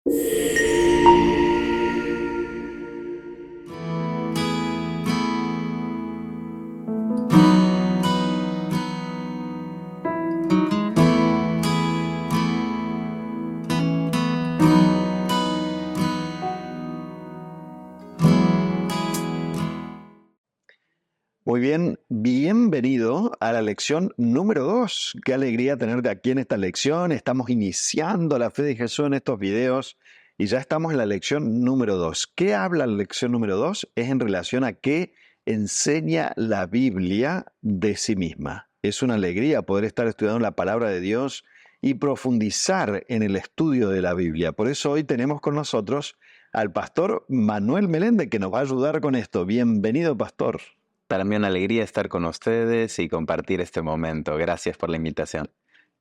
Muy bien, bienvenido a la lección número 2. Qué alegría tenerte aquí en esta lección. Estamos iniciando la fe de Jesús en estos videos y ya estamos en la lección número 2. ¿Qué habla la lección número 2? Es en relación a qué enseña la Biblia de sí misma. Es una alegría poder estar estudiando la palabra de Dios y profundizar en el estudio de la Biblia. Por eso hoy tenemos con nosotros al pastor Manuel Meléndez que nos va a ayudar con esto. Bienvenido, pastor. Para mí una alegría estar con ustedes y compartir este momento. Gracias por la invitación.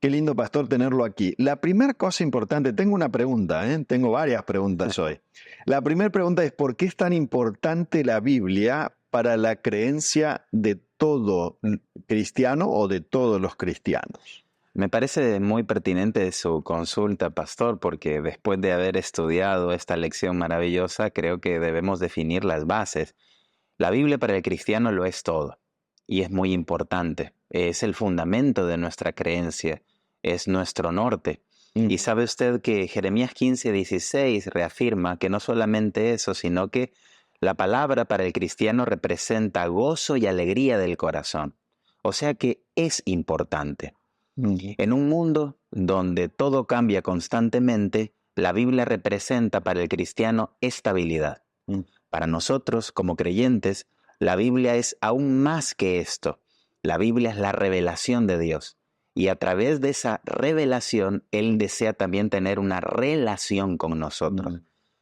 Qué lindo, pastor, tenerlo aquí. La primera cosa importante, tengo una pregunta, tengo varias preguntas hoy. La primera pregunta es, ¿por qué es tan importante la Biblia para la creencia de todo cristiano o de todos los cristianos? Me parece muy pertinente su consulta, pastor, porque después de haber estudiado esta lección maravillosa, creo que debemos definir las bases. La Biblia para el cristiano lo es todo y es muy importante. Es el fundamento de nuestra creencia, es nuestro norte. Y sabe usted que Jeremías 15:16 reafirma que no solamente eso, sino que la palabra para el cristiano representa gozo y alegría del corazón. O sea que es importante. En un mundo donde todo cambia constantemente, la Biblia representa para el cristiano estabilidad. Para nosotros, como creyentes, la Biblia es aún más que esto. La Biblia es la revelación de Dios. Y a través de esa revelación, Él desea también tener una relación con nosotros.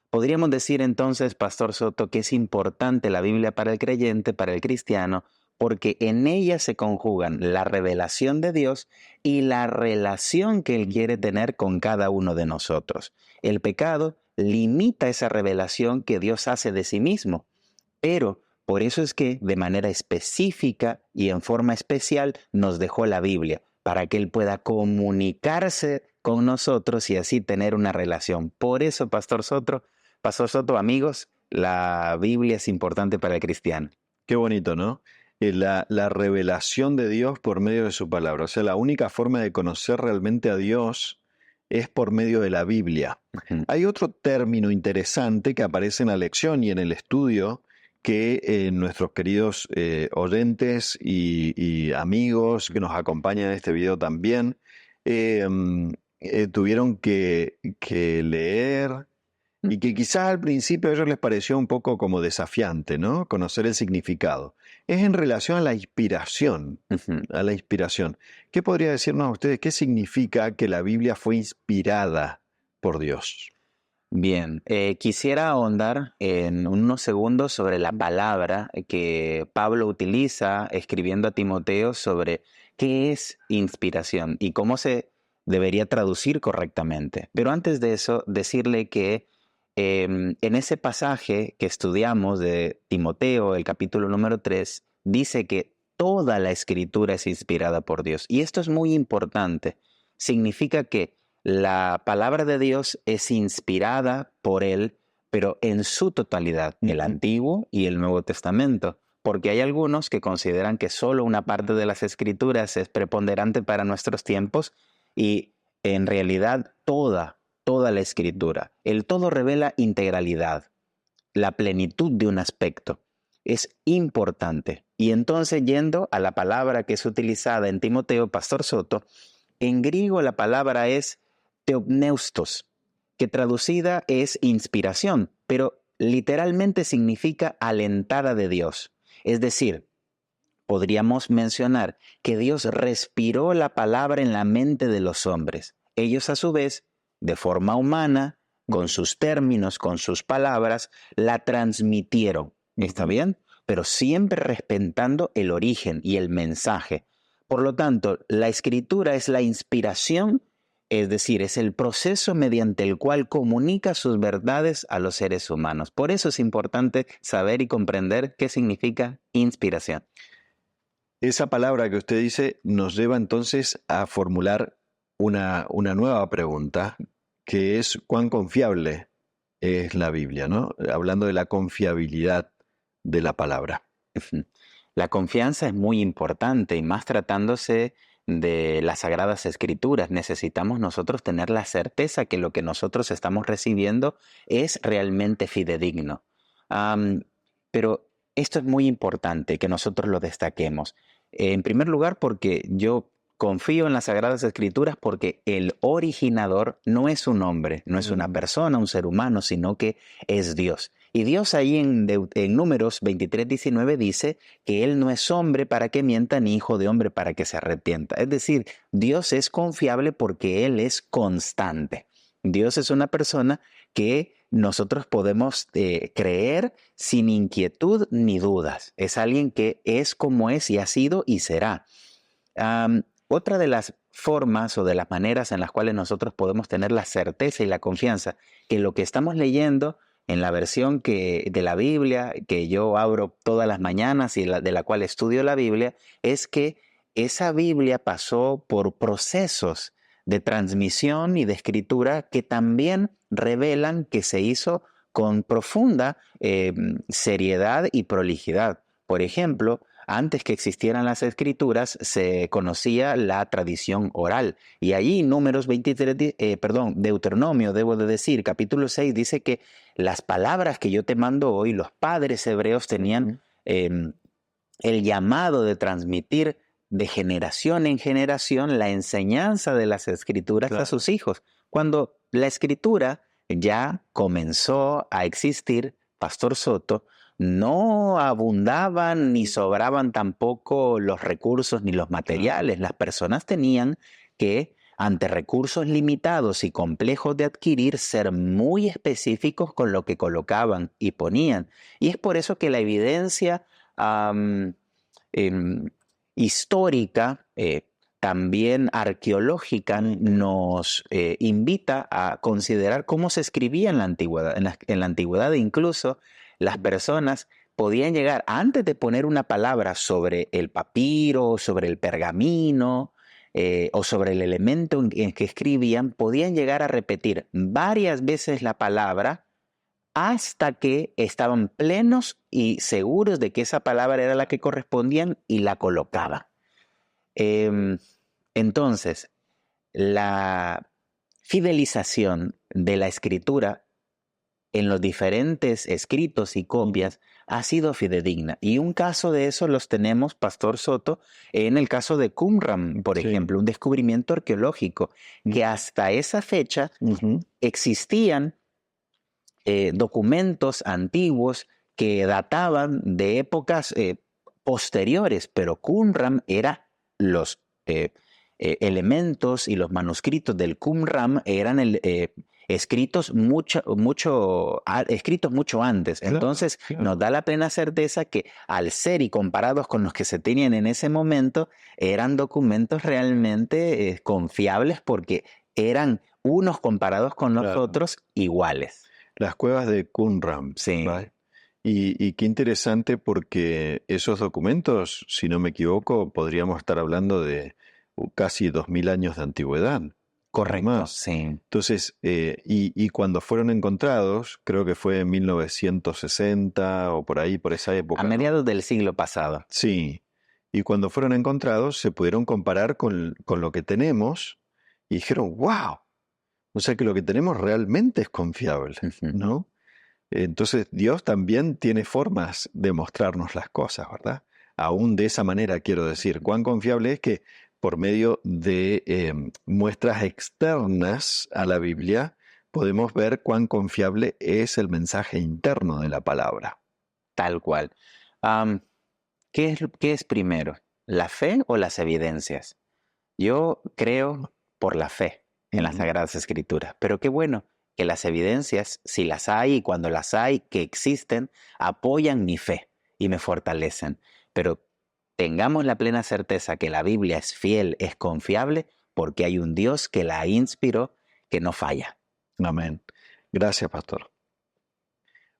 Podríamos decir entonces, Pastor Soto, que es importante la Biblia para el creyente, para el cristiano, porque en ella se conjugan la revelación de Dios y la relación que Él quiere tener con cada uno de nosotros. El pecado limita esa revelación que Dios hace de sí mismo, pero por eso es que de manera específica y en forma especial nos dejó la Biblia, para que Él pueda comunicarse con nosotros y así tener una relación. Por eso, Pastor Soto, amigos, la Biblia es importante para el cristiano. Qué bonito, ¿no? La revelación de Dios por medio de su palabra. O sea, la única forma de conocer realmente a Dios es por medio de la Biblia. Hay otro término interesante que aparece en la lección y en el estudio que nuestros queridos oyentes y amigos que nos acompañan en este video también tuvieron que leer y que quizás al principio a ellos les pareció un poco como desafiante, ¿no? Conocer el significado. Es en relación a la inspiración, ¿Qué podría decirnos a ustedes qué significa que la Biblia fue inspirada por Dios? Bien, quisiera ahondar en unos segundos sobre la palabra que Pablo utiliza escribiendo a Timoteo sobre qué es inspiración y cómo se debería traducir correctamente. Pero antes de eso, decirle que en ese pasaje que estudiamos de Timoteo, el capítulo número 3, dice que toda la escritura es inspirada por Dios. Y esto es muy importante. Significa que la palabra de Dios es inspirada por Él, pero en su totalidad, el Antiguo y el Nuevo Testamento. Porque hay algunos que consideran que solo una parte de las Escrituras es preponderante para nuestros tiempos y en realidad toda la Escritura. El todo revela integralidad, la plenitud de un aspecto. Es importante. Y entonces, yendo a la palabra que es utilizada en Timoteo, Pastor Soto, en griego la palabra es theopneustos, que traducida es inspiración, pero literalmente significa alentada de Dios. Es decir, podríamos mencionar que Dios respiró la palabra en la mente de los hombres. Ellos a su vez, de forma humana, con sus términos, con sus palabras, la transmitieron. ¿Está bien? Pero siempre respetando el origen y el mensaje. Por lo tanto, la escritura es la inspiración, es decir, es el proceso mediante el cual comunica sus verdades a los seres humanos. Por eso es importante saber y comprender qué significa inspiración. Esa palabra que usted dice nos lleva entonces a formular una nueva pregunta. que es cuán confiable es la Biblia, ¿no? Hablando de la confiabilidad de la palabra. Ujú. La confianza es muy importante y más tratándose de las Sagradas Escrituras. Necesitamos nosotros tener la certeza que lo que nosotros estamos recibiendo es realmente fidedigno. Am, pero esto es muy importante que nosotros lo destaquemos. En primer lugar, porque yo confío en las Sagradas Escrituras porque el originador no es un hombre, no es una persona, un ser humano, sino que es Dios. Y Dios ahí en Números 23:19 dice que Él no es hombre para que mienta, ni hijo de hombre para que se arrepienta. Es decir, Dios es confiable porque Él es constante. Dios es una persona que nosotros podemos creer sin inquietud ni dudas. Es alguien que es como es y ha sido y será. Otra de las formas o de las maneras en las cuales nosotros podemos tener la certeza y la confianza que lo que estamos leyendo en la versión de la Biblia, que yo abro todas las mañanas y de la cual estudio la Biblia, es que esa Biblia pasó por procesos de transmisión y de escritura que también revelan que se hizo con profunda seriedad y prolijidad. Por ejemplo, antes que existieran las escrituras, se conocía la tradición oral. Y allí, Números 23, Deuteronomio, debo de decir, capítulo 6, dice que las palabras que yo te mando hoy, los padres hebreos tenían el llamado de transmitir de generación en generación la enseñanza de las escrituras a sus hijos. Cuando la escritura ya comenzó a existir, Pastor Soto, no abundaban ni sobraban tampoco los recursos ni los materiales. Las personas tenían que, ante recursos limitados y complejos de adquirir, ser muy específicos con lo que colocaban y ponían. Y es por eso que la evidencia histórica, también arqueológica, nos invita a considerar cómo se escribía en la antigüedad. En la antigüedad incluso las personas podían llegar, antes de poner una palabra sobre el papiro, sobre el pergamino o sobre el elemento en que escribían, podían llegar a repetir varias veces la palabra hasta que estaban plenos y seguros de que esa palabra era la que correspondían y la colocaban. Entonces, la fidelización de la escritura en los diferentes escritos y copias ha sido fidedigna. Y un caso de eso los tenemos, Pastor Soto, en el caso de Qumran, por ejemplo, un descubrimiento arqueológico, que hasta esa fecha existían documentos antiguos que databan de épocas posteriores, pero Qumran era los elementos y los manuscritos del Qumran eran escritos mucho antes. Entonces nos da la plena certeza que al ser y comparados con los que se tenían en ese momento, eran documentos realmente confiables porque eran unos comparados con los otros iguales. Las cuevas de Qumran. Sí. ¿Vale? Y qué interesante porque esos documentos, si no me equivoco, podríamos estar hablando de casi 2000 años de antigüedad. Correcto, Más. sí. Entonces, y cuando fueron encontrados, creo que fue en 1960 o por ahí, por esa época. A mediados del siglo pasado. Sí. Y cuando fueron encontrados, se pudieron comparar con lo que tenemos y dijeron, wow. O sea que lo que tenemos realmente es confiable, ¿no? Entonces Dios también tiene formas de mostrarnos las cosas, ¿verdad? Aún de esa manera quiero decir, cuán confiable es que por medio de muestras externas a la Biblia podemos ver cuán confiable es el mensaje interno de la palabra. Tal cual. ¿Qué es primero? ¿La fe o las evidencias? Yo creo por la fe en las Sagradas Escrituras, pero qué bueno que las evidencias, si las hay y cuando las hay, que existen, apoyan mi fe y me fortalecen. Pero tengamos la plena certeza que la Biblia es fiel, es confiable, porque hay un Dios que la inspiró, que no falla. Amén. Gracias, pastor.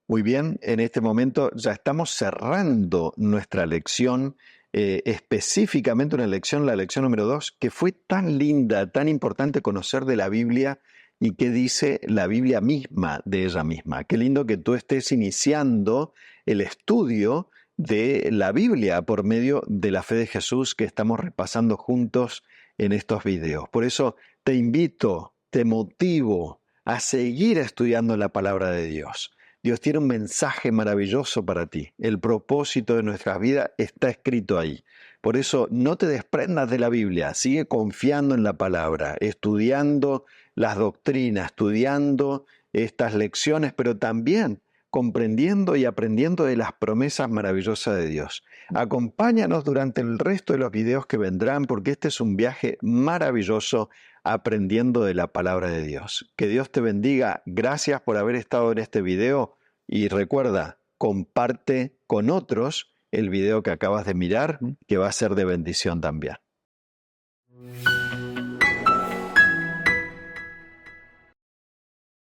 Muy bien, en este momento ya estamos cerrando nuestra lección, específicamente una lección, la lección número 2, que fue tan linda, tan importante conocer de la Biblia y qué dice la Biblia misma de ella misma. Qué lindo que tú estés iniciando el estudio de la Biblia por medio de la fe de Jesús que estamos repasando juntos en estos videos. Por eso te invito, te motivo a seguir estudiando la palabra de Dios. Dios tiene un mensaje maravilloso para ti. El propósito de nuestras vidas está escrito ahí. Por eso no te desprendas de la Biblia, sigue confiando en la palabra, estudiando las doctrinas, estudiando estas lecciones, pero también comprendiendo y aprendiendo de las promesas maravillosas de Dios. Acompáñanos durante el resto de los videos que vendrán, porque este es un viaje maravilloso aprendiendo de la palabra de Dios. Que Dios te bendiga. Gracias por haber estado en este video y recuerda, comparte con otros el video que acabas de mirar, que va a ser de bendición también.